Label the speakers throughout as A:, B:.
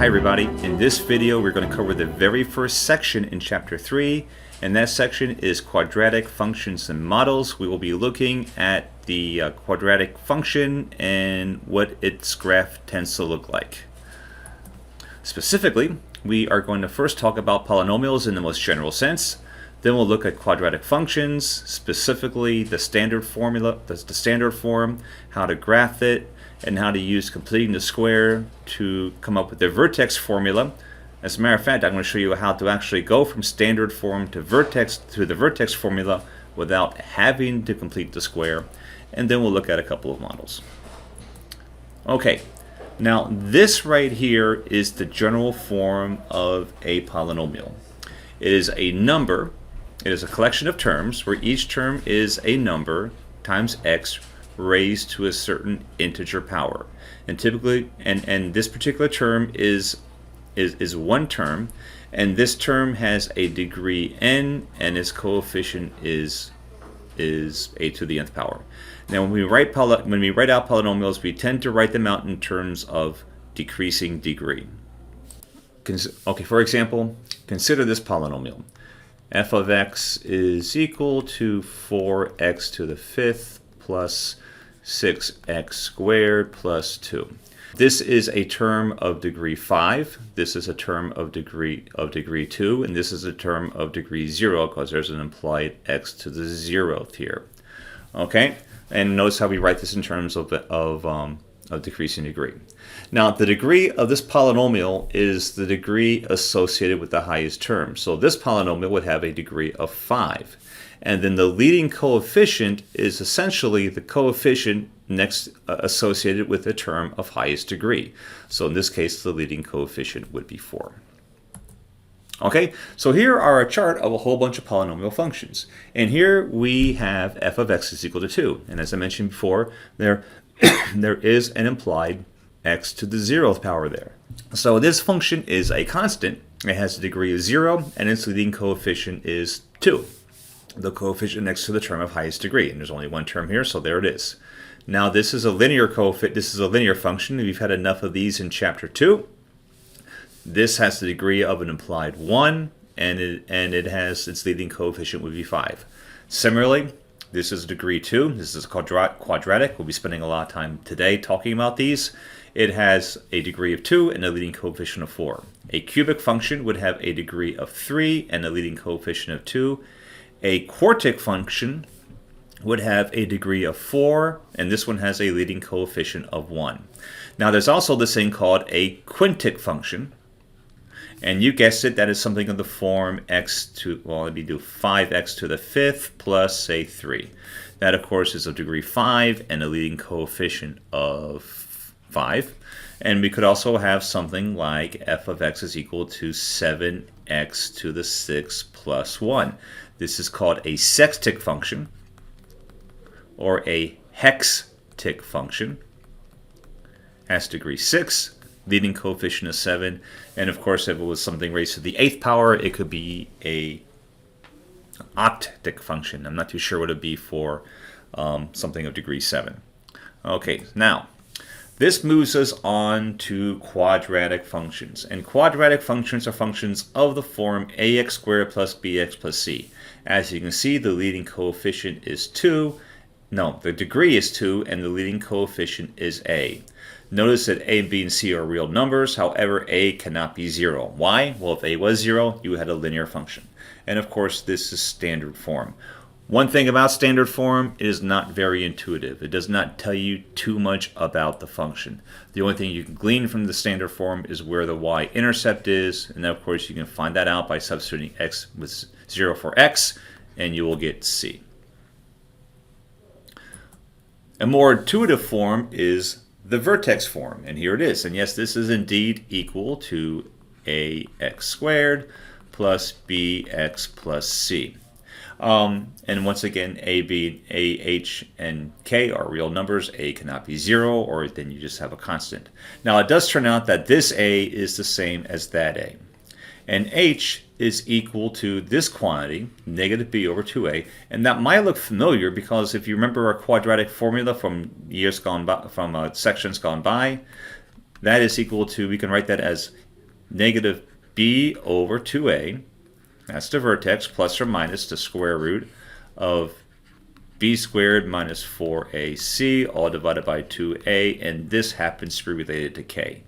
A: Hi everybody, in this video we're going to cover the very first section in chapter 3, and that section is quadratic functions and models. We will be looking at the quadratic function and what its graph tends to look like. Specifically, we are going to first talk about polynomials in the most general sense. Then we'll look at quadratic functions, specifically the standard formula, the standard form, how to graph it, and how to use completing the square to come up with the vertex formula. As a matter of fact, I'm going to show you how to actually go from standard form to the vertex formula without having to complete the square. And then we'll look at a couple of models. Okay, now this right here is the general form of a polynomial. It is a number. It is a collection of terms where each term is a number times x raised to a certain integer power. And typically, and this particular term is one term, and this term has a degree n, and its coefficient is a to the nth power. Now, when we write out polynomials, we tend to write them out in terms of decreasing degree. Okay, for example, consider this polynomial. F of x is equal to 4x to the fifth plus 6x squared plus 2. This is a term of degree 5. This is a term of degree 2, and this is a term of degree 0 because there's an implied x to the 0th here. Okay, and notice how we write this in terms of decreasing degree. Now, the degree of this polynomial is the degree associated with the highest term. So this polynomial would have a degree of 5. And then the leading coefficient is essentially the coefficient next associated with the term of highest degree. So in this case, the leading coefficient would be 4. Okay, so here are a chart of a whole bunch of polynomial functions. And here we have f of x is equal to 2. And as I mentioned before, there is an implied x to the 0th power there. So this function is a constant. It has a degree of 0, and its leading coefficient is 2. The coefficient next to the term of highest degree, and there's only one term here, so there it is. Now this is a linear coefficient. This is a linear function. We've had enough of these in chapter 2. This has the degree of an implied 1, and it has its leading coefficient would be 5. Similarly, this is degree 2. This is quadratic. We'll be spending a lot of time today talking about these. It has a degree of 2 and a leading coefficient of 4. A cubic function would have a degree of 3 and a leading coefficient of 2. A quartic function would have a degree of 4, and this one has a leading coefficient of 1. Now there's also this thing called a quintic function, and you guessed it, that is something of the form x to, well, let me do 5x to the fifth plus, say, 3. That, of course, is of degree 5 and a leading coefficient of 5. And we could also have something like f of x is equal to 7x to the 6th plus 1. This is called a sextic function or a hextic function. Has degree 6, leading coefficient of 7, and of course if it was something raised to the 8th power, it could be a octic function. I'm not too sure what it would be for something of degree 7. Okay, now this moves us on to quadratic functions. And quadratic functions are functions of the form ax squared plus bx plus c. As you can see, the leading coefficient is 2. No, the degree is 2, and the leading coefficient is a. Notice that a, b, and c are real numbers. However, a cannot be 0. Why? Well, if a was 0, you had a linear function. And of course, this is standard form. One thing about standard form, it is not very intuitive. It does not tell you too much about the function. The only thing you can glean from the standard form is where the y-intercept is, and then of course you can find that out by substituting x with 0 for x, and you will get c. A more intuitive form is the vertex form, and here it is. And yes, this is indeed equal to ax squared plus bx plus c. And once again, a, b, a, h, and k are real numbers. A cannot be 0, or then you just have a constant. Now, it does turn out that this a is the same as that a. And h is equal to this quantity, negative b over 2a. And that might look familiar because if you remember our quadratic formula from years gone by, from sections gone by, that is equal to, we can write that as negative b over 2a, that's the vertex, plus or minus the square root of b squared minus 4ac, all divided by 2a, and this happens to be related to k.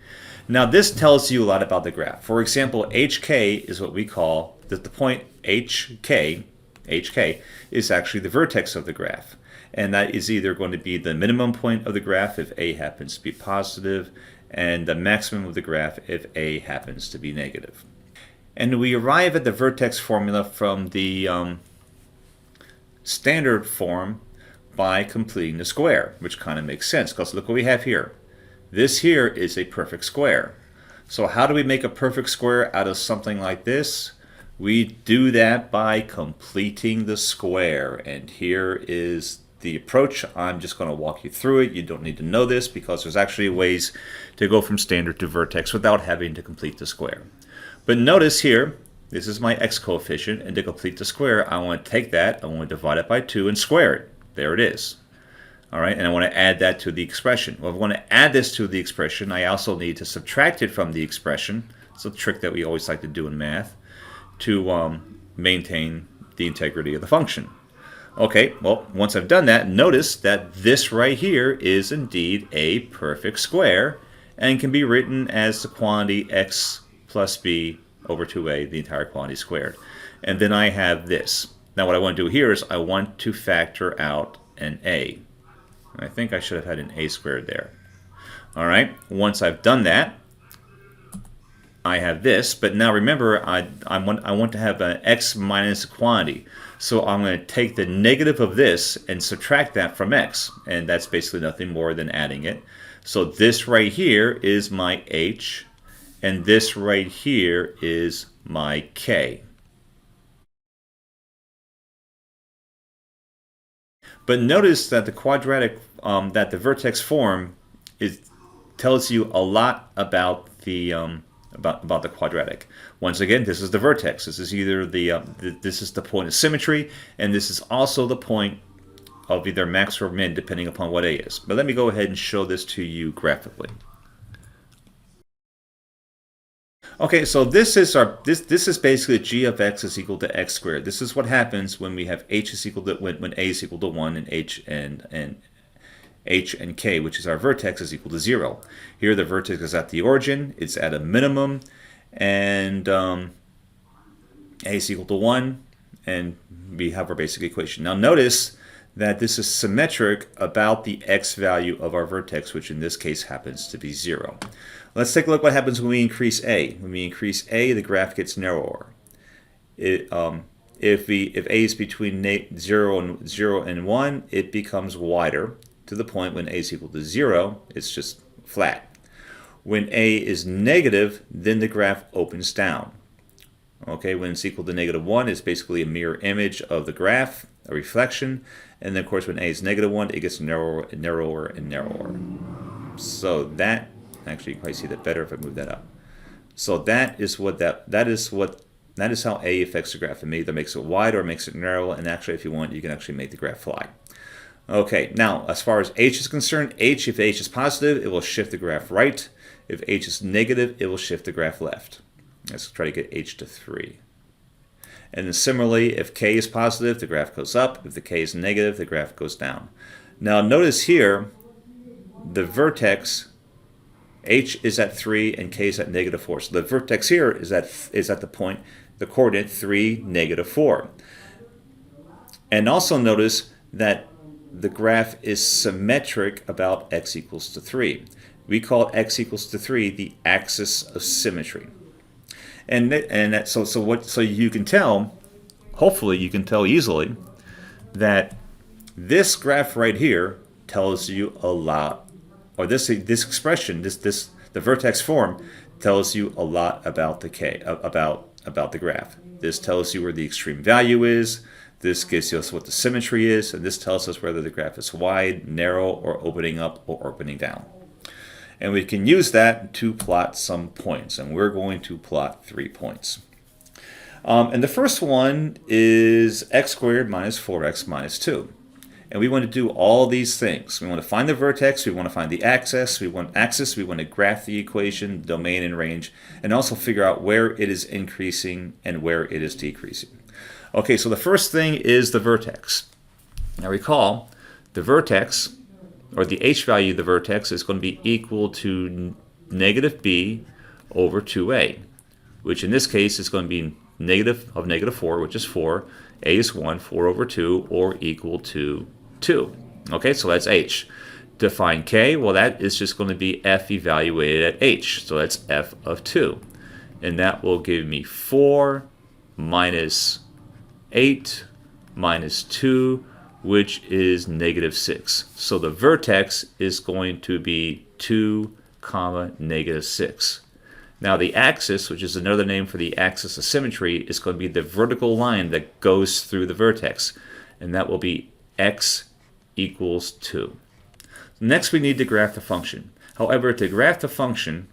A: Now this tells you a lot about the graph. For example, hk is what we call, the point hk is actually the vertex of the graph. And that is either going to be the minimum point of the graph if a happens to be positive, and the maximum of the graph if a happens to be negative. And we arrive at the vertex formula from the standard form by completing the square, which kind of makes sense, because look what we have here. This here is a perfect square. So how do we make a perfect square out of something like this? We do that by completing the square, and here is the approach. I'm just going to walk you through it. You don't need to know this because there's actually ways to go from standard to vertex without having to complete the square. But notice here, this is my x coefficient, and to complete the square, I want to take that, I want to divide it by 2 and square it. There it is. All right, and I want to add that to the expression. Well, if I want to add this to the expression, I also need to subtract it from the expression. It's a trick that we always like to do in math to maintain the integrity of the function. Okay, well, once I've done that, notice that this right here is indeed a perfect square and can be written as the quantity x plus b over 2a, the entire quantity squared. And then I have this. Now what I want to do here is I want to factor out an a. I think I should have had an a squared there. All right, once I've done that, I have this, but now remember, I want to have an x minus a quantity. So I'm going to take the negative of this and subtract that from x, and that's basically nothing more than adding it. So this right here is my h, and this right here is my k. But notice that the quadratic, that the vertex form tells you a lot about the about the quadratic. Once again, this is the vertex. This is either this is the point of symmetry, and this is also the point of either max or min, depending upon what a is. But let me go ahead and show this to you graphically. Okay, so this is this is basically g of x is equal to x squared. This is what happens when we have h is equal to when a is equal to 1 and h and k, which is our vertex, is equal to 0. Here the vertex is at the origin, it's at a minimum, and a is equal to 1, and we have our basic equation. Now notice that this is symmetric about the x value of our vertex, which in this case happens to be 0. Let's take a look what happens when we increase a. When we increase a, the graph gets narrower. If a is between 0 and 1, it becomes wider, to the point when a is equal to 0, it's just flat. When a is negative, then the graph opens down. Okay, when it's equal to -1, it's basically a mirror image of the graph, a reflection, and then of course when a is -1, it gets narrower and narrower and narrower. So that, actually you can probably see that better if I move that up. So that is how a affects the graph. It either makes it wide or makes it narrow, and actually if you want, you can actually make the graph fly. Okay, now as far as h is concerned, if h is positive, it will shift the graph right. If h is negative, it will shift the graph left. Let's try to get h to 3. And then similarly, if k is positive, the graph goes up. If the k is negative, the graph goes down. Now notice here, the vertex, h is at 3 and k is at -4. So the vertex here is at the point, the coordinate 3, -4. And also notice that the graph is symmetric about x equals to 3. We call x equals to 3 the axis of symmetry. So you can tell, hopefully you can tell easily, that this graph right here tells you a lot, or this expression, the vertex form tells you a lot about the about the graph. This tells you where the extreme value is. This gives us what the symmetry is, and this tells us whether the graph is wide, narrow, or opening up or opening down. And we can use that to plot some points, and we're going to plot 3 points. And the first one is x squared minus 4x minus 2. And we want to do all these things. We want to find the vertex, we want to find the axis, we want to graph the equation, domain and range, and also figure out where it is increasing and where it is decreasing. Okay, so the first thing is the vertex. Now recall, the vertex, or the h value of the vertex, is going to be equal to negative b over 2a, which in this case is going to be negative of negative 4, which is 4. A is 1, 4 over 2, or equal to 2. Okay, so that's h. To find k, well, that is just going to be f evaluated at h. So that's f of 2. And that will give me 4 minus 8 minus 2, which is negative 6. So the vertex is going to be 2, negative 6. Now the axis, which is another name for the axis of symmetry, is going to be the vertical line that goes through the vertex. And that will be x equals 2. Next we need to graph the function. However, to graph the function,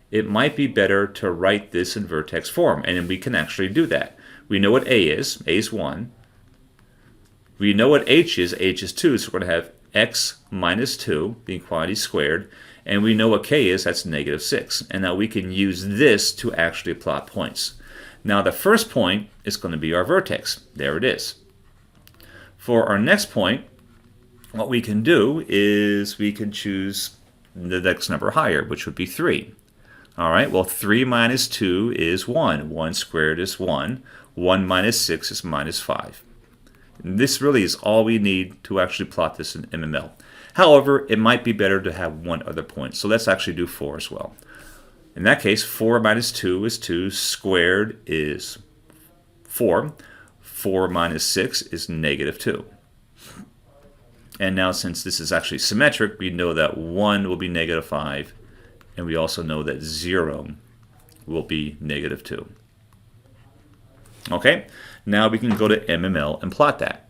A: it might be better to write this in vertex form. And we can actually do that. We know what a is. A is 1. We know what h is. H is 2. So we're going to have x minus 2, the quantity squared. And we know what k is, that's negative 6. And now we can use this to actually plot points. Now the first point is going to be our vertex. There it is. For our next point, what we can do is we can choose the next number higher, which would be 3. All right, well, 3 minus 2 is 1. 1 squared is 1. 1 minus 6 is minus 5. And this really is all we need to actually plot this in MML. However, it might be better to have one other point. So let's actually do 4 as well. In that case, 4 minus 2 is 2. Squared is 4. 4 minus 6 is negative 2. And now since this is actually symmetric, we know that 1 will be negative 5. And we also know that 0 will be negative 2. Okay, now we can go to MML and plot that.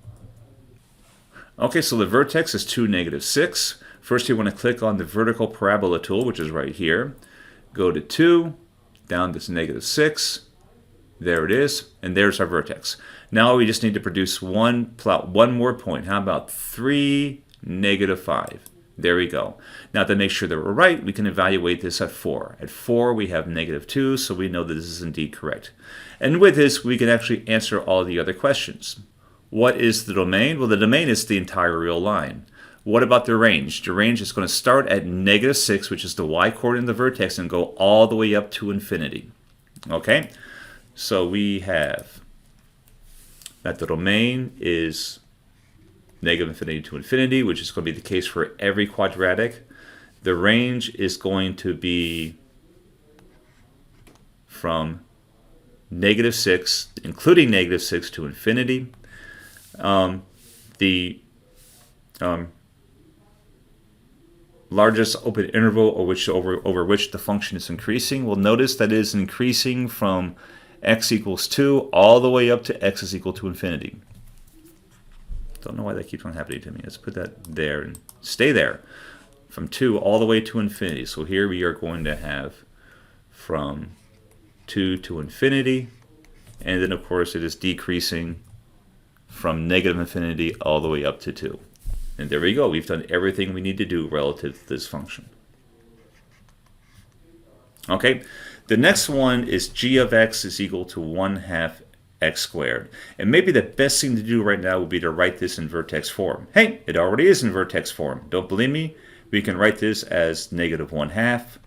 A: Okay, so the vertex is 2, negative 6. First you want to click on the vertical parabola tool, which is right here. Go to 2, down to negative 6. There it is, and there's our vertex. Now we just need to plot one more point. How about 3, negative 5? There we go. Now to make sure that we're right, we can evaluate this at 4. At 4 we have negative 2, so we know that this is indeed correct. And with this we can actually answer all the other questions. What is the domain? Well, the domain is the entire real line. What about the range? The range is going to start at negative 6, which is the y-coordinate of the vertex, and go all the way up to infinity. Okay? So we have that the domain is negative infinity to infinity, which is going to be the case for every quadratic. The range is going to be from negative 6, including negative 6, to infinity. The largest open interval over which the function is increasing, we'll notice that it is increasing from x equals 2 all the way up to x is equal to infinity. Don't know why that keeps on happening to me. Let's put that there and stay there. From 2 all the way to infinity. So here we are going to have from 2 to infinity, and then of course it is decreasing from negative infinity all the way up to 2. And there we go. We've done everything we need to do relative to this function. Okay, the next one is g of x is equal to 1/2 x squared. And maybe the best thing to do right now would be to write this in vertex form. Hey, it already is in vertex form. Don't believe me? We can write this as negative 1/2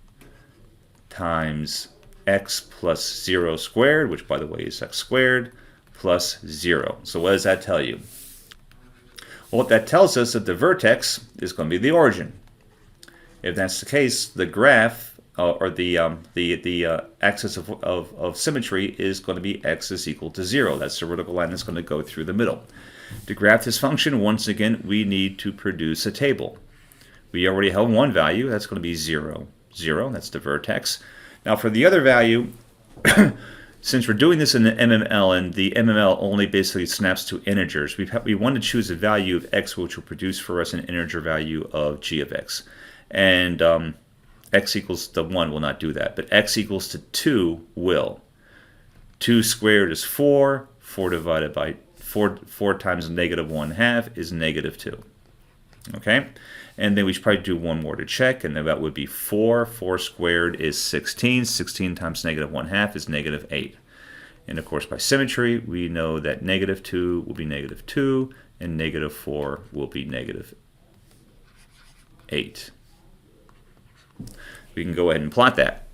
A: times x plus 0 squared, which by the way is x squared, plus 0. So what does that tell you? Well, that tells us that the vertex is going to be the origin. If that's the case, the graph or the axis of symmetry is going to be x is equal to 0. That's the vertical line that's going to go through the middle. To graph this function, once again, we need to produce a table. We already have one value. That's going to be 0, 0. That's the vertex. Now for the other value, since we're doing this in the MML, and the MML only basically snaps to integers, we want to choose a value of x which will produce for us an integer value of g of x. And x equals to 1 will not do that, but x equals to 2 will. 2 squared is 4. 4 divided by 4 times negative 1/2 is negative 2. Okay? And then we should probably do one more to check, and that would be 4. 4 squared is 16. 16 times negative 1/2 is negative 8. And of course, by symmetry, we know that negative 2 will be negative 2, and negative 4 will be negative 8. We can go ahead and plot that.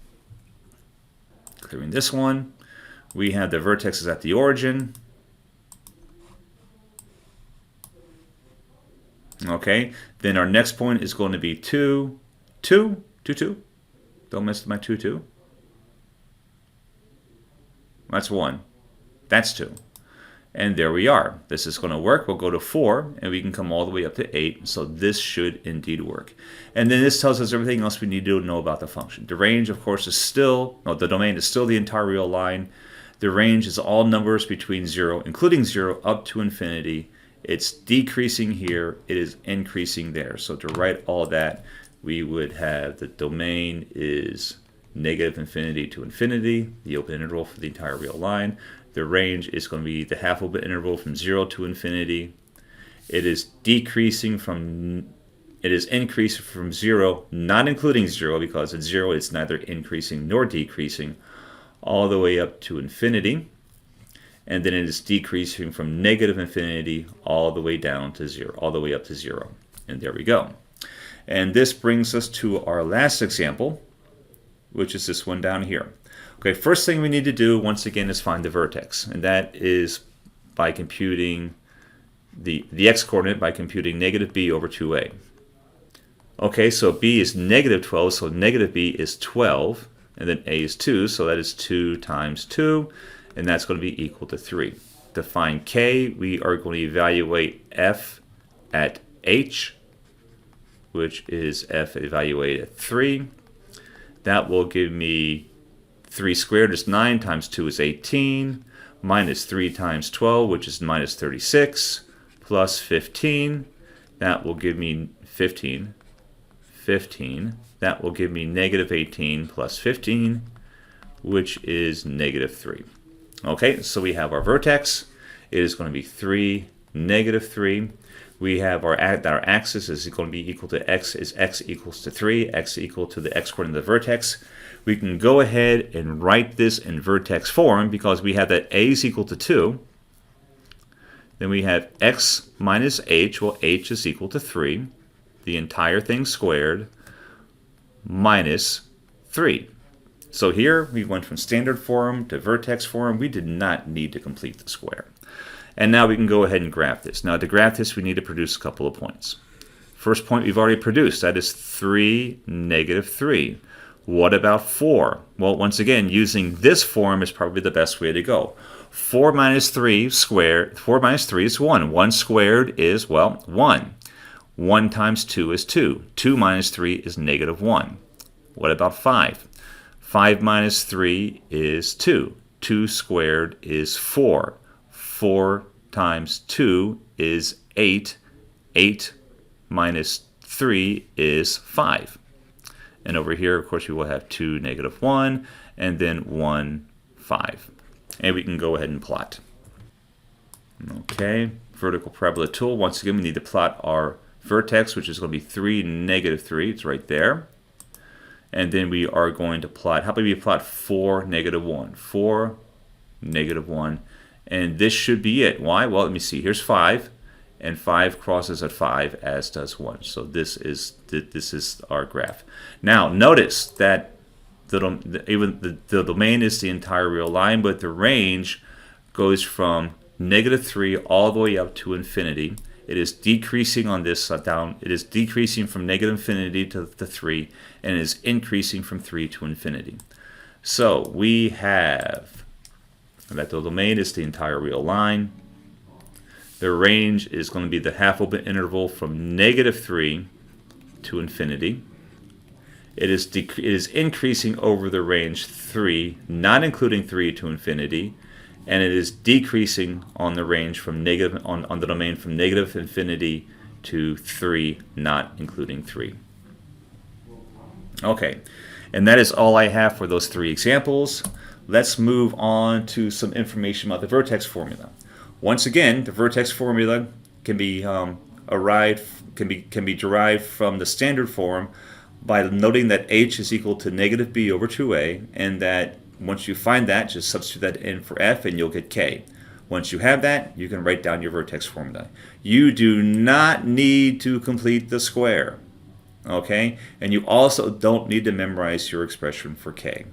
A: Clearing this one, we have the vertexes at the origin. Okay, then our next point is going to be 2, 2, 2, 2. Don't mess with my 2, 2. That's 1. That's 2. And there we are. This is going to work. We'll go to 4, and we can come all the way up to 8. So this should indeed work. And then this tells us everything else we need to know about the function. The range, of course, is still, no, the domain is still the entire real line. The range is all numbers between 0, including 0, up to infinity. It's decreasing here. It is increasing there. So to write all that, we would have the domain is negative infinity to infinity, the open interval for the entire real line. The range is going to be the half open interval from 0 to infinity. It is increasing from 0, not including 0, because at 0 it's neither increasing nor decreasing, all the way up to infinity. And then it is decreasing from negative infinity all the way down to 0, all the way up to 0. And there we go. And this brings us to our last example, which is this one down here. Okay, first thing we need to do, once again, is find the vertex. And that is by computing the x-coordinate by computing negative b over 2a. Okay, so b is negative 12, so negative b is 12. And then a is 2, so that is 2 times 2. And that's going to be equal to 3. To find k, we are going to evaluate f at h, which is f evaluated at 3. That will give me 3 squared is 9 times 2 is 18, minus 3 times 12, which is minus 36, plus 15. That will give me 15. 15. That will give me negative 18 plus 15, which is negative 3. Okay, so we have our vertex. It is going to be 3, negative 3. We have our axis is going to be equal to x, is x equals to 3, x equal to the x-coordinate of the vertex. We can go ahead and write this in vertex form because we have that a is equal to 2. Then we have x minus h, well, h is equal to 3, the entire thing squared, minus 3. So here we went from standard form to vertex form. We did not need to complete the square. And now we can go ahead and graph this. Now to graph this, we need to produce a couple of points. First point we've already produced, that is 3, negative 3. What about 4? Well, once again, using this form is probably the best way to go. 4 minus 3 squared, 4 minus 3 is 1. 1 squared is, well, 1. 1 times 2 is 2. 2 minus 3 is negative 1. What about 5? 5 minus 3 is 2. 2 squared is 4. 4 times 2 is 8. 8 minus 3 is 5. And over here, of course, we will have 2, negative 1, and then 1, 5. And we can go ahead and plot. Okay, vertical parabola tool. Once again, we need to plot our vertex, which is going to be 3, negative 3. It's right there. And then we are going to plot, how about we plot 4, negative 1? 4, negative 1. And this should be it. Why? Well, let me see. Here's 5. And 5 crosses at 5, as does 1. So this is our graph. Now, notice that the domain is the entire real line, but the range goes from negative 3 all the way up to infinity. It is decreasing on this down. It is decreasing from negative infinity to 3, and it is increasing from 3 to infinity. So we have that the domain is the entire real line. The range is going to be the half open interval from negative 3 to infinity. It is increasing over the range 3, not including 3 to infinity, and it is decreasing on the range from negative on the domain from negative infinity to 3, not including 3. Okay, and that is all I have for those 3 examples. Let's move on to some information about the vertex formula. Once again, the vertex formula can be derived from the standard form by noting that h is equal to negative b over 2a, and that once you find that, just substitute that in for f and you'll get k. Once you have that, you can write down your vertex formula. You do not need to complete the square, okay? And you also don't need to memorize your expression for k.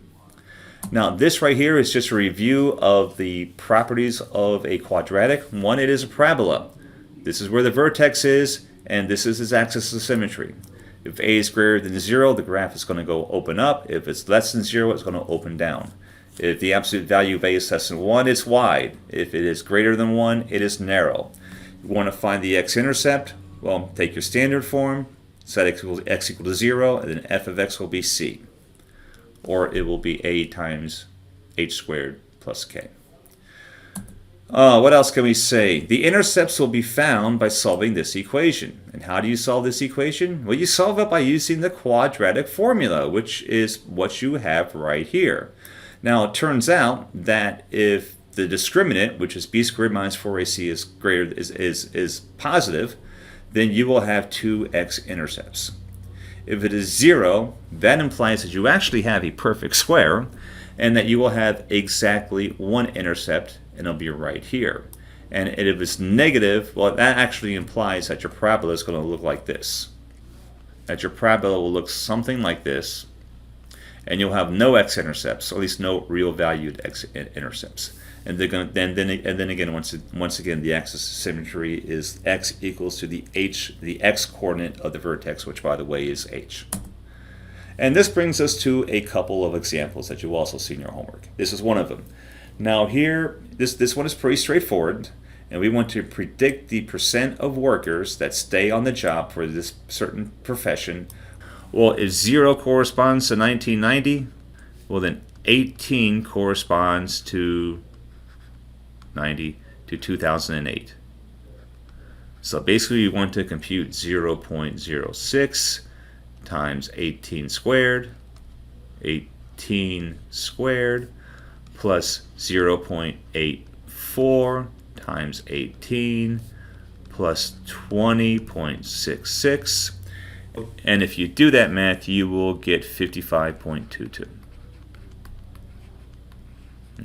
A: Now, this right here is just a review of the properties of a quadratic. One, it is a parabola. This is where the vertex is, and this is its axis of symmetry. If a is greater than 0, the graph is going to go open up. If it's less than 0, it's going to open down. If the absolute value of a is less than 1, it's wide. If it is greater than 1, it is narrow. You want to find the x-intercept? Well, take your standard form, set x equal to 0, and then f of x will be c. Or it will be a times h squared plus k. What else can we say? The intercepts will be found by solving this equation. And how do you solve this equation? Well, you solve it by using the quadratic formula, which is what you have right here. Now, it turns out that if the discriminant, which is b squared minus 4ac, is positive, then you will have two x-intercepts. If it is 0, that implies that you actually have a perfect square, and that you will have exactly one intercept, and it'll be right here. And if it's negative, well, that actually implies that your parabola is going to look like this. That your parabola will look something like this, and you'll have no x-intercepts, or at least no real valued x-intercepts. And then again, once again, the axis of symmetry is x equals to the x coordinate of the vertex, which by the way is h. And this brings us to a couple of examples that you'll also see in your homework. This is one of them. Now here, this one is pretty straightforward, and we want to predict the percent of workers that stay on the job for this certain profession. Well, if 0 corresponds to 1990, well then 18 corresponds to 90 to 2008. So basically you want to compute 0.06 times 18 squared plus 0.84 times 18 plus 20.66. And if you do that math, you will get 55.22.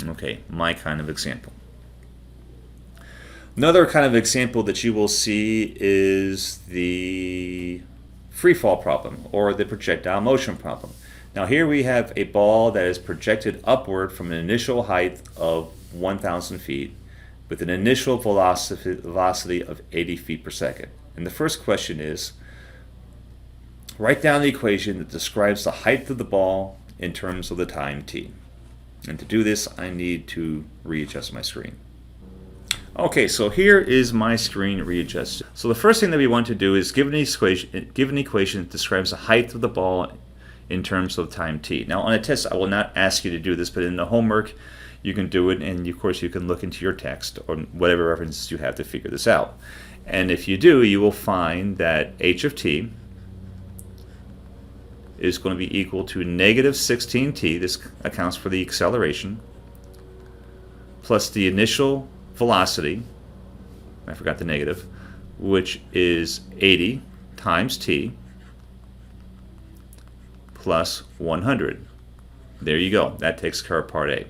A: Okay, my kind of example. Another kind of example that you will see is the free fall problem, or the projectile motion problem. Now here we have a ball that is projected upward from an initial height of 1,000 feet with an initial velocity of 80 feet per second. And the first question is, write down the equation that describes the height of the ball in terms of the time t. And to do this, I need to readjust my screen. Okay, so here is my screen readjusted. So the first thing that we want to do is give an equation that describes the height of the ball in terms of time t. Now on a test, I will not ask you to do this, but in the homework, you can do it, and of course you can look into your text or whatever references you have to figure this out. And if you do, you will find that h of t is going to be equal to negative 16t, this accounts for the acceleration, plus the initial velocity, I forgot the negative, which is 80 times t plus 100. There you go. That takes care of part A.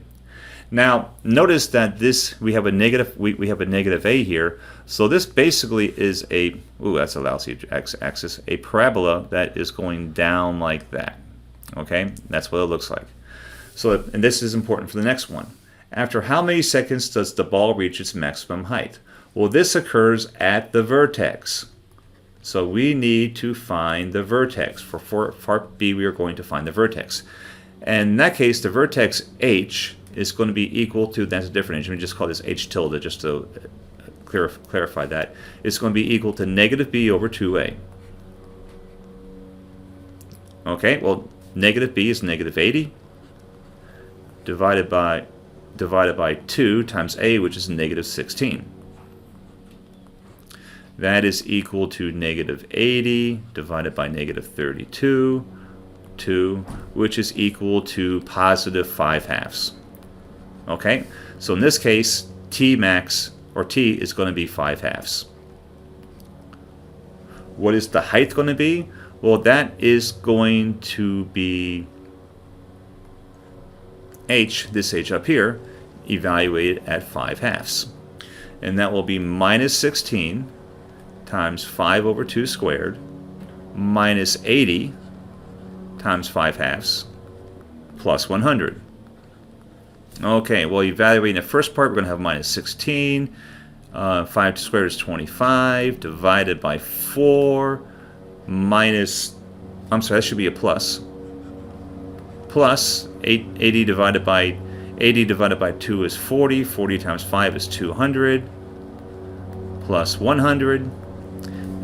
A: Now notice that we have a negative a here, so this basically is a that's a lousy x-axis, a parabola that is going down like that. Okay, that's what it looks like. So, and this is important for the next one. After how many seconds does the ball reach its maximum height? Well, this occurs at the vertex. So we need to find the vertex. For part B, we are going to find the vertex. And in that case, the vertex h is going to be equal to, that's a different h, let me just call this h tilde just to clarify that. It's going to be equal to negative b over 2a. Okay, well, negative b is negative 80 divided by 2 times a, which is negative 16. That is equal to negative 80 divided by negative 32, 2, which is equal to positive 5/2. Okay, so in this case, T max or t, is going to be 5/2. What is the height going to be? Well, that is going to be h, this h up here, evaluated at 5/2. And that will be minus 16 times 5 over 2 squared minus 80 times 5/2 plus 100. Okay, well, evaluating the first part, we're going to have minus 16. 5 squared is 25 divided by 4 minus, I'm sorry, that should be a plus. Plus 80 divided by 2 is 40. 40 times 5 is 200 plus 100.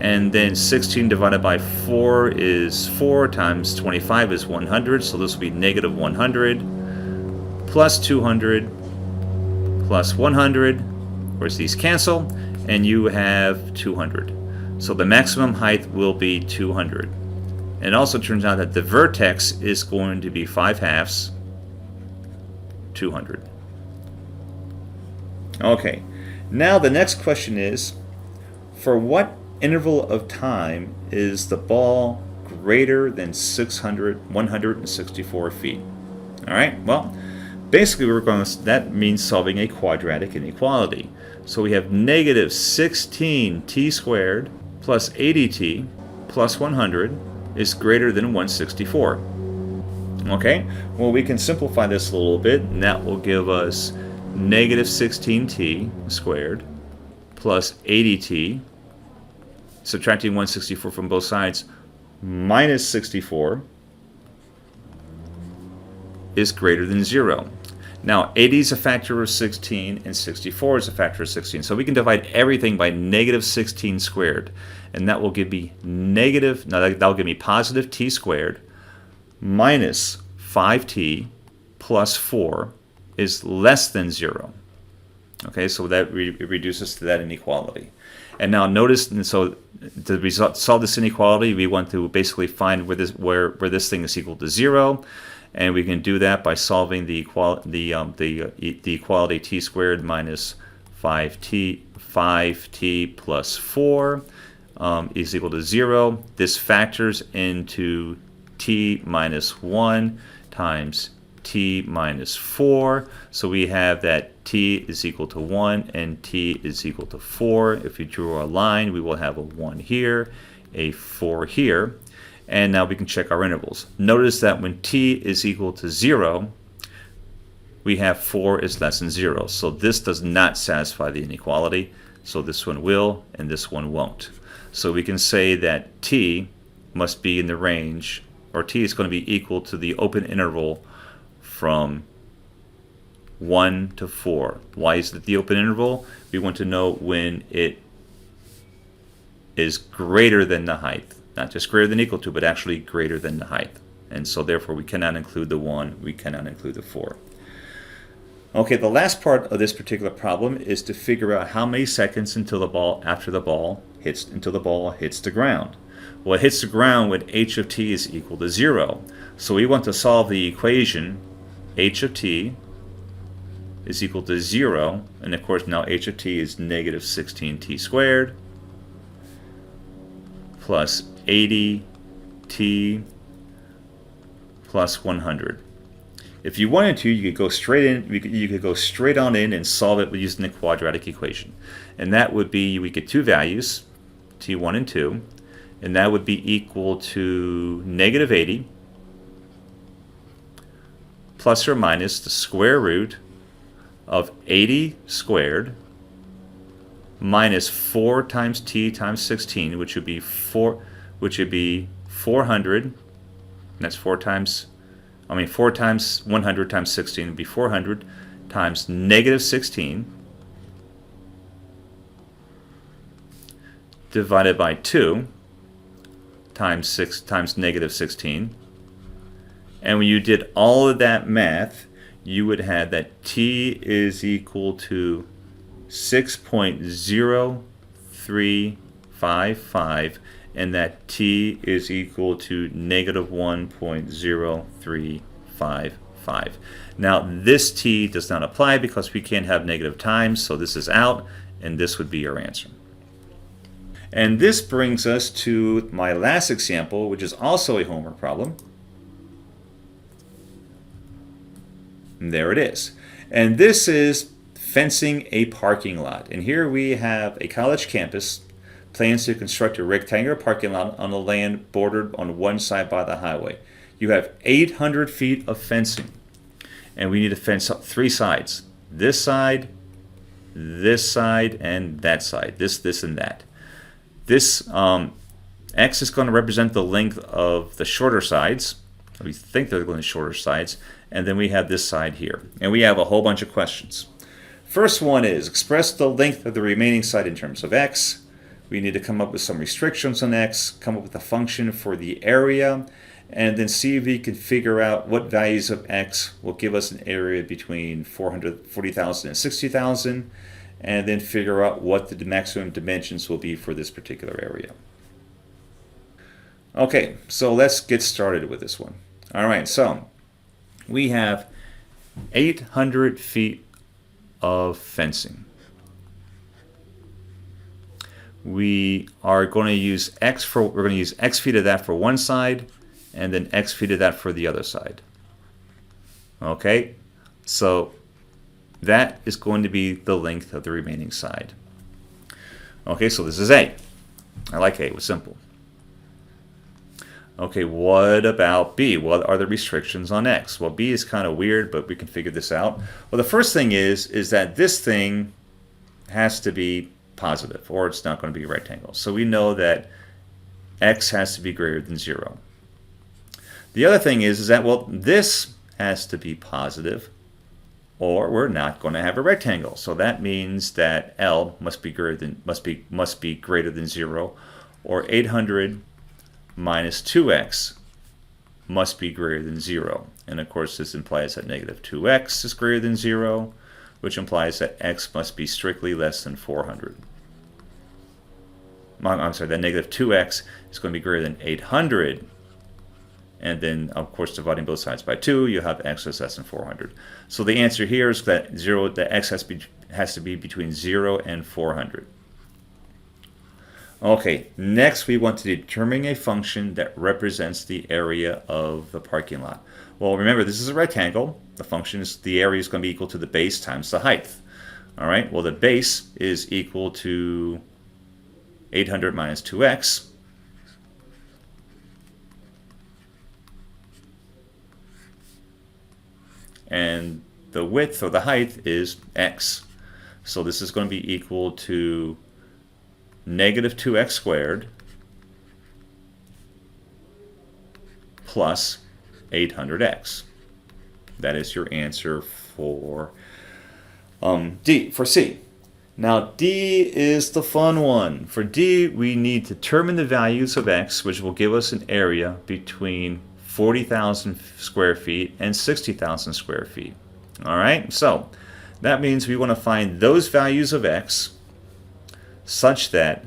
A: And then 16 divided by 4 is 4 times 25 is 100. So this will be negative 100 plus 200 plus 100. Of course, these cancel, and you have 200. So the maximum height will be 200. And it also turns out that the vertex is going to be 5/2, 200. Okay, now the next question is, for what interval of time is the ball greater than 164 feet? All right, well, basically that means solving a quadratic inequality. So we have negative 16t squared plus 80t plus 100 is greater than 164. Okay, well, we can simplify this a little bit, and that will give us negative 16t squared plus 80t, subtracting 164 from both sides, minus 64 is greater than 0. Now, 80 is a factor of 16, and 64 is a factor of 16. So we can divide everything by negative 16 squared, and that will give me that'll give me positive t squared minus 5t plus 4 is less than 0. Okay, so that reduces to that inequality. And now notice, and so to solve this inequality, we want to basically find where this thing is equal to 0. And we can do that by solving the equality t squared minus 5t plus 4 is equal to 0. This factors into t minus 1 times t minus 4. So we have that t is equal to 1 and t is equal to 4. If we draw a line, we will have a 1 here, a 4 here. And now we can check our intervals. Notice that when t is equal to 0, we have 4 is less than 0. So this does not satisfy the inequality. So this one will, and this one won't. So we can say that t must be in the range, or t is going to be equal to the open interval from 1 to 4. Why is it the open interval? We want to know when it is greater than the height. Not just greater than equal to, but actually greater than the height. And so therefore we cannot include the 1, we cannot include the 4. Okay, the last part of this particular problem is to figure out how many seconds until the ball hits the ground. Well, it hits the ground when h of t is equal to 0. So we want to solve the equation h of t is equal to 0, and of course now h of t is negative 16t squared plus 80t plus 100. If you wanted to, you could go straight in. You could go straight on in and solve it using the quadratic equation, and that would be, we get two values, t1 and 2, and that would be equal to negative 80 plus or minus the square root of 80 squared minus 4 times t times 16, which would be 400. And that's 4 times 100 times 16 would be 400 times negative 16 divided by 2 times negative 16. And when you did all of that math, you would have that t is equal to 6.0355, and that t is equal to negative 1.0355. Now this t does not apply because we can't have negative times, so this is out, and this would be your answer. And this brings us to my last example, which is also a homework problem. And there it is. And this is fencing a parking lot. And here we have a college campus plans to construct a rectangular parking lot on the land bordered on one side by the highway. You have 800 feet of fencing, and we need to fence up 3 sides. This side, and that side. This, and that. This X is going to represent the length of the shorter sides. We think they're going to be shorter sides. And then we have this side here. And we have a whole bunch of questions. First one is, express the length of the remaining side in terms of X. We need to come up with some restrictions on X, come up with a function for the area, and then see if we can figure out what values of X will give us an area between 440,000 and 60,000, and then figure out what the maximum dimensions will be for this particular area. Okay, so let's get started with this one. All right, so we have 800 feet of fencing. We are going to use we're going to use X feet of that for one side, and then X feet of that for the other side. Okay, so that is going to be the length of the remaining side. Okay, so this is A. I like A, it was simple. Okay, what about B? What are the restrictions on X? Well, B is kind of weird, but we can figure this out. Well, the first thing is that this thing has to be positive, or it's not going to be a rectangle. So we know that X has to be greater than 0. The other thing is that, well, this has to be positive, or we're not going to have a rectangle. So that means that L must be greater than 0, or 800 minus 2x must be greater than 0. And of course, this implies that negative 2x is greater than 0, which implies that x must be strictly less than 400. I'm sorry, that negative 2x is going to be greater than 800. And then, of course, dividing both sides by 2, you have x is less than 400. So the answer here is that x has to be between 0 and 400. Okay, next we want to determine a function that represents the area of the parking lot. Well, remember, this is a rectangle. The area is going to be equal to the base times the height. All right, well, the base is equal to 800 minus 2x. And the width or the height is x. So this is going to be equal to negative 2x squared plus 800x. That is your answer for C. Now D is the fun one. For D, we need to determine the values of x, which will give us an area between 40,000 square feet and 60,000 square feet. All right, so that means we want to find those values of x such that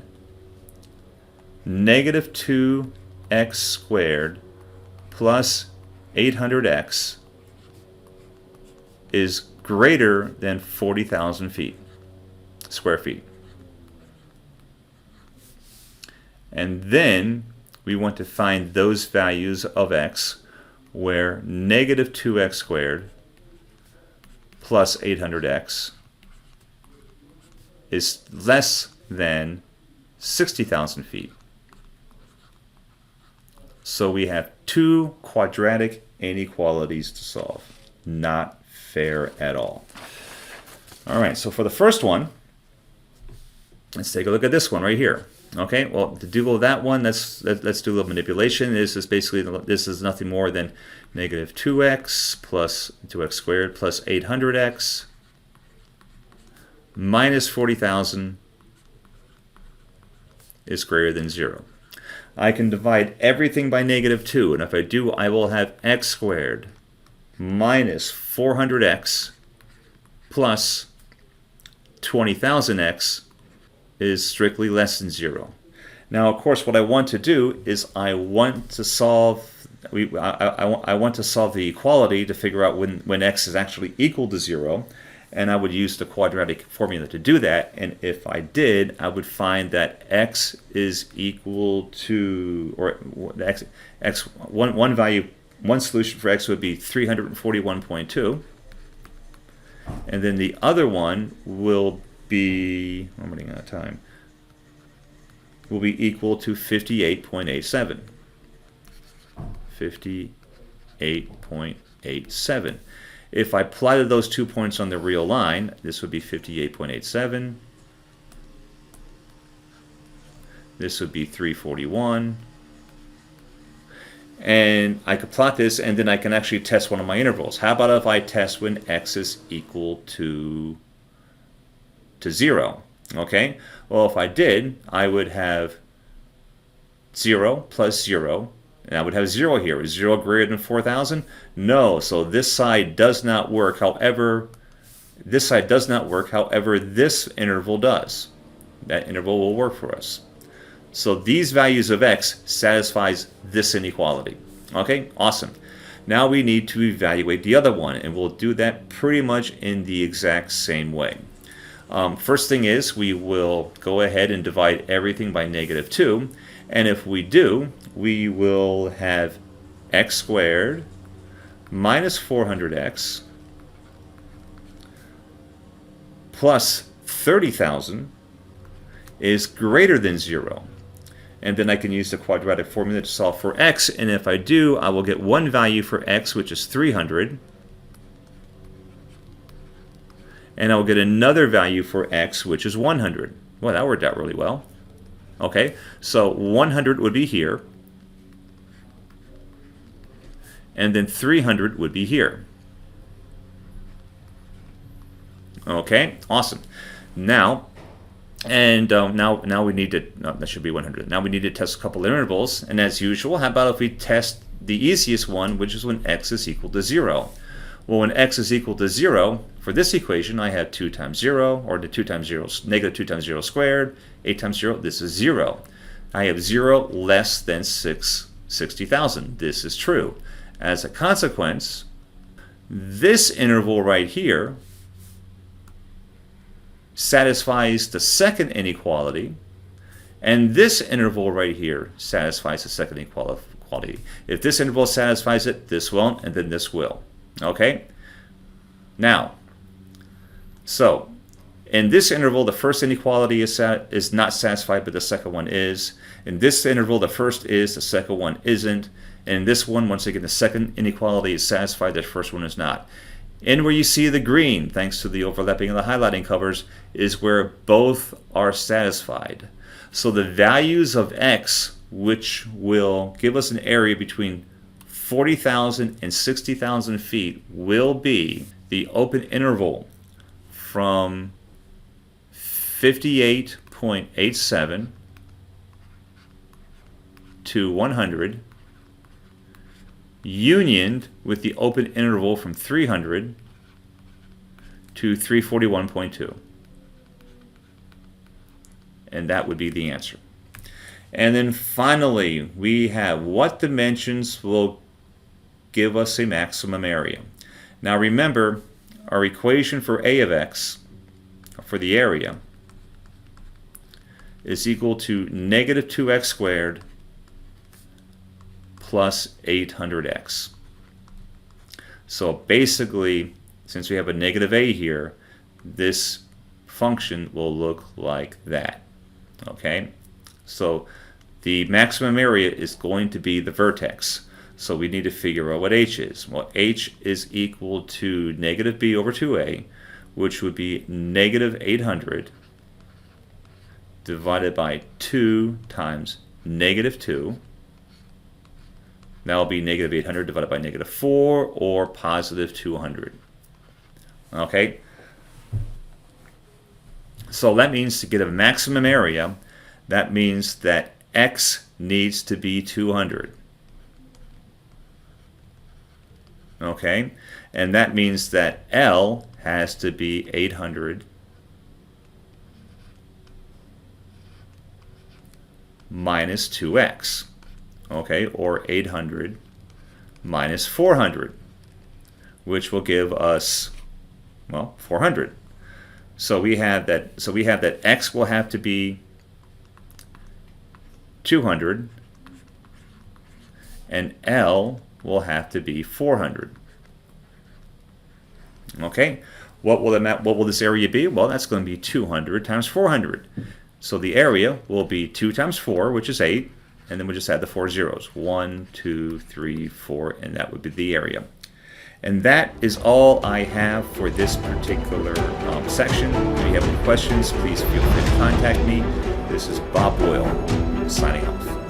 A: negative 2x squared plus 800x is greater than 40,000 square feet. And then we want to find those values of x where negative 2x squared plus 800x is less than 60,000 feet. So we have 2 quadratic inequalities to solve. Not fair at all. All right, so for the first one, let's take a look at this one right here. Okay, well, to do that one, let's do a little manipulation. This is nothing more than negative 2x plus 2x squared plus 800x minus 40,000 is greater than 0. I can divide everything by negative 2, and if I do, I will have x squared minus 400x plus 20,000x is strictly less than 0. Now, of course, what I want to do is I want to solve the equality to figure out when x is actually equal to 0. and I would use the quadratic formula to do that. And if I did, I would find that x is equal to, or the one value, one solution for x would be 341.2, and then the other one will be, I'm running out of time, will be equal to 58.87. 58.87. If I plotted those 2 points on the real line, this would be 58.87. This would be 341. And I could plot this, and then I can actually test one of my intervals. How about if I test when x is equal to 0? Okay? Well, if I did, I would have 0 plus 0. And I would have 0 here. Is 0 greater than 4,000? No. So this side does not work. However, this side does not work. However, this interval does. That interval will work for us. So these values of x satisfies this inequality. Okay, awesome. Now we need to evaluate the other one, and we'll do that pretty much in the exact same way. First thing is, we will go ahead and divide everything by -2. And if we do, we will have x squared minus 400x plus 30,000 is greater than 0. And then I can use the quadratic formula to solve for x. And if I do, I will get one value for x, which is 300. And I will get another value for x, which is 100. Well, that worked out really well. Okay, so 100 would be here, and then 300 would be here. Okay, awesome. Now, now we need to, no, that should be 100. Now we need to test a couple intervals, and as usual, how about if we test the easiest one, which is when x is equal to 0. Well, when x is equal to 0, for this equation, I have 2 times 0, or the 2 times 0, negative 2 times 0 squared, 8 times 0, this is 0. I have 0 less than 60,000. This is true. As a consequence, this interval right here satisfies the second inequality, and this interval right here satisfies the second inequality. If this interval satisfies it, this won't, and then this will. Okay? Now, so in this interval, the first inequality is not satisfied, but the second one is. In this interval, the first is, the second one isn't. And in this one, once again, the second inequality is satisfied, the first one is not. And where you see the green, thanks to the overlapping of the highlighting covers, is where both are satisfied. So the values of x, which will give us an area between 40,000 and 60,000 feet, will be the open interval from 58.87 to 100, unioned with the open interval from 300 to 341.2. And that would be the answer. And then finally, we have what dimensions will give us a maximum area. Now remember, our equation for a of x, for the area, is equal to negative 2x squared plus 800x. So basically, since we have a negative a here, this function will look like that. Okay? So the maximum area is going to be the vertex. So we need to figure out what h is. Well, h is equal to negative b over 2a, which would be negative 800 divided by 2 times negative 2. That will be negative 800 divided by negative 4, or positive 200. Okay? So that means to get a maximum area, that means that x needs to be 200. Okay? And that means that L has to be 800 minus 2x. Okay? Or 800 minus 400, which will give us Well, 400. So we have that. So we have that x will have to be 200, and L will have to be 400. Okay. What will this area be? Well, that's going to be 200 times 400. So the area will be 2 times 4, which is 8, and then we just add the 4 zeros. 1, 2, 3, 4, and that would be the area. And that is all I have for this particular section. If you have any questions, please feel free to contact me. This is Bob Boyle, signing off.